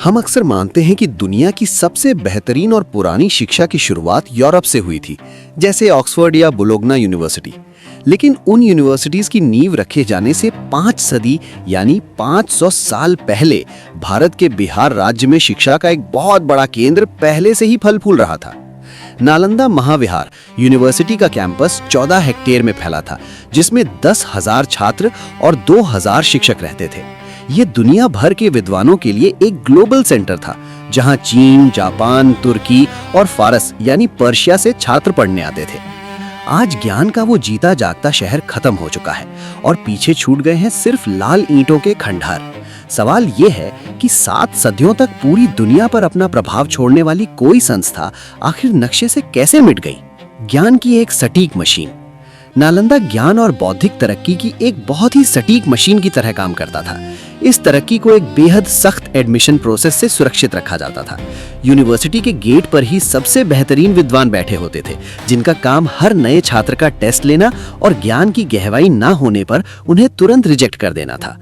हम अक्सर मानते हैं कि दुनिया की सबसे बेहतरीन और पुरानी शिक्षा की शुरुआत यूरोप से हुई थी, जैसे ऑक्सफोर्ड या बोलोग्ना यूनिवर्सिटी। लेकिन उन यूनिवर्सिटीज की नींव रखे जाने से 5 सदी यानी 500 साल पहले भारत के बिहार राज्य में शिक्षा का एक बहुत बड़ा केंद्र पहले से ही फल फूल रहा था। नालंदा महाविहार यूनिवर्सिटी का कैंपस 14 हेक्टेयर में फैला था, जिसमें 10,000 छात्र और 2,000 शिक्षक रहते थे। ये दुनिया भर के विद्वानों के लिए एक ग्लोबल सेंटर था, जहां चीन, जापान, तुर्की और फारस यानी पर्शिया से छात्र पढ़ने आते थे। आज ज्ञान का वो जीता जागता शहर खत्म हो चुका है और पीछे छूट गए हैं सिर्फ लाल ईंटों के खंडहर। सवाल ये है कि 7 सदियों तक पूरी दुनिया पर अपना प्रभाव छोड़ने वाली कोई संस्था आखिर नक्शे से कैसे मिट गई? ज्ञान की एक सटीक मशीन। नालंदा ज्ञान और बौद्धिक तरक्की की एक बहुत ही सटीक मशीन की तरह काम करता था। इस तरक्की को एक बेहद सख्त एडमिशन प्रोसेस से सुरक्षित रखा जाता था। यूनिवर्सिटी के गेट पर ही सबसे बेहतरीन विद्वान बैठे होते थे, जिनका काम हर नए छात्र का टेस्ट लेना और ज्ञान की गहराई ना होने पर उन्हें तुरंत रिजेक्ट कर देना था।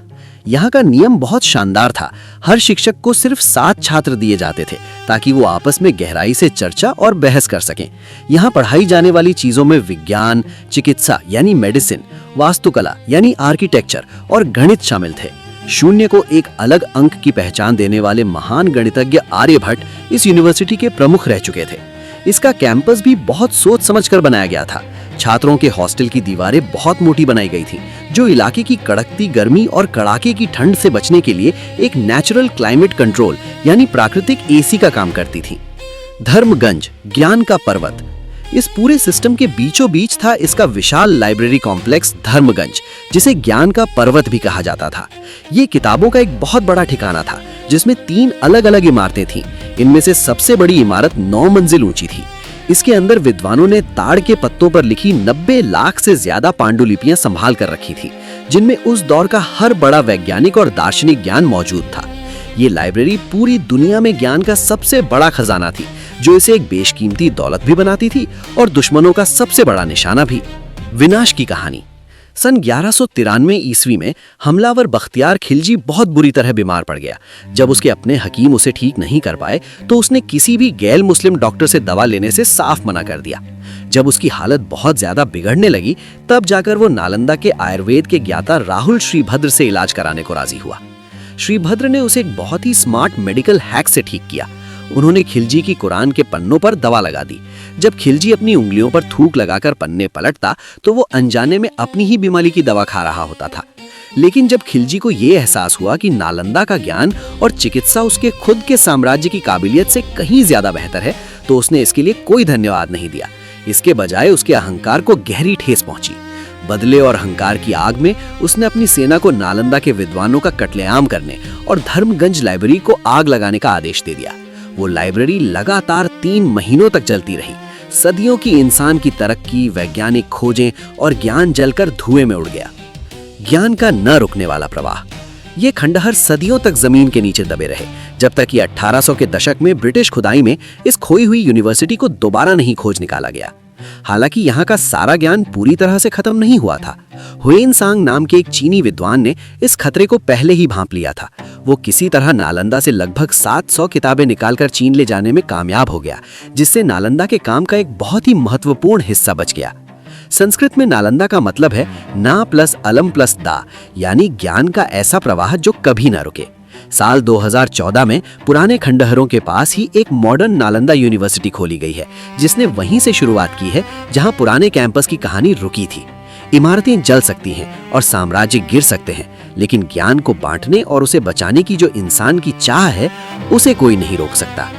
यहाँ का नियम बहुत शानदार था। हर शिक्षक को सिर्फ 7 छात्र दिए जाते थे, ताकि वो आपस में गहराई से चर्चा और बहस कर सकें। यहाँ पढ़ाई जाने वाली चीजों में विज्ञान, चिकित्सा यानी मेडिसिन, वास्तुकला यानी आर्किटेक्चर और गणित शामिल थे। शून्य को एक अलग अंक की पहचान देने वाले महान गणितज्ञ आर्यभट्ट इस यूनिवर्सिटी के प्रमुख रह चुके थे। इसका कैंपस भी बहुत सोच समझकर बनाया गया था। छात्रों के हॉस्टल की दीवारें बहुत मोटी बनाई गई थीं, जो इलाके की कड़कती गर्मी और कड़ाके की ठंड से बचने के लिए एक नेचुरल क्लाइमेट कंट्रोल यानी प्राकृतिक एसी का काम करती थीं। धर्मगंज, ज्ञान का पर्वत, इस पूरे सिस्टम के बीचों बीच था इसका विशाल लाइब्रेरी कॉम्प्लेक्स धर्मगंज, जिसे ज्ञान का पर्वत भी कहा जाता था। ये किताबों का एक बहुत बड़ा ठिकाना था, जिसमें 3 अलग अलग इमारतें थीं। इनमें से सबसे बड़ी इमारत 9 मंजिल ऊंची थी। इसके अंदर विद्वानों ने ताड़ के पत्तों पर लिखी 90 लाख से ज्यादा पांडुलिपियां संभाल कर रखी थी, जिनमें उस दौर का हर बड़ा वैज्ञानिक और दार्शनिक ज्ञान मौजूद था। ये लाइब्रेरी पूरी दुनिया में ज्ञान का सबसे बड़ा खजाना थी, जो इसे एक बेशकीमती दौलत भी बनाती थी और दुश्मनों का सबसे बड़ा निशाना भी। विनाश की कहानी। सन 1193 ईस्वी में हमलावर बख्तियार खिलजी बहुत बुरी तरह बीमार पड़ गया। जब उसके अपने हकीम उसे ठीक नहीं कर पाए, तो उसने किसी भी गैर मुस्लिम डॉक्टर से दवा लेने से साफ मना कर दिया। जब उसकी हालत बहुत ज्यादा बिगड़ने लगी, तब जाकर वो नालंदा के आयुर्वेद के ज्ञाता राहुल श्रीभद्र से इलाज कराने को राजी हुआ। श्रीभद्र ने उसे एक बहुत ही स्मार्ट मेडिकल हैक से ठीक किया। उन्होंने खिलजी की कुरान के पन्नों पर दवा लगा दी। जब खिलजी अपनी उंगलियों पर थूक लगाकर पन्ने पलटता, तो वो अनजाने में अपनी ही बीमारी की दवा खा रहा होता था। लेकिन जब खिलजी को ये एहसास हुआ कि नालंदा का ज्ञान और चिकित्सा उसके खुद के साम्राज्य की काबिलियत से कहीं ज्यादा बेहतर है, तो उसने इसके लिए कोई धन्यवाद नहीं दिया। इसके बजाय उसके अहंकार को गहरी ठेस पहुंची। बदले और अहंकार की आग में उसने अपनी सेना को नालंदा के विद्वानों का कत्लेआम करने और धर्मगंज लाइब्रेरी को आग लगाने का आदेश दे दिया। वो लाइब्रेरी लगातार 3 महीनों तक जलती रही। सदियों की इंसान की तरक्की, वैज्ञानिक खोजें और ज्ञान जलकर धुएं में उड़ गया। ज्ञान का न रुकने वाला प्रवाह। ये खंडहर सदियों तक जमीन के नीचे दबे रहे, जब तक कि 1800 के दशक में ब्रिटिश खुदाई में इस खोई हुई यूनिवर्सिटी को दोबारा नहीं खोज निकाला गया। हालांकि यहाँ का सारा ज्ञान पूरी तरह से खत्म नहीं हुआ था। हुएनसांग नाम के एक चीनी विद्वान ने इस खतरे को पहले ही भांप लिया था। वो किसी तरह नालंदा से लगभग 700 किताबें निकालकर चीन ले जाने में कामयाब हो गया, जिससे नालंदा के काम का एक बहुत ही महत्वपूर्ण हिस्सा बच गया। संस्कृत में नालंदा का मतलब है ना प्लस अलम प्लस दा, यानी ज्ञान का ऐसा प्रवाह जो कभी ना रुके। साल 2014 में पुराने खंडहरों के पास ही एक मॉडर्न नालंदा यूनिवर्सिटी खोली गई है, जिसने वहीं से शुरुआत की है जहां पुराने कैंपस की कहानी रुकी थी। इमारतें जल सकती हैं और साम्राज्य गिर सकते हैं, लेकिन ज्ञान को बांटने और उसे बचाने की जो इंसान की चाह है, उसे कोई नहीं रोक सकता।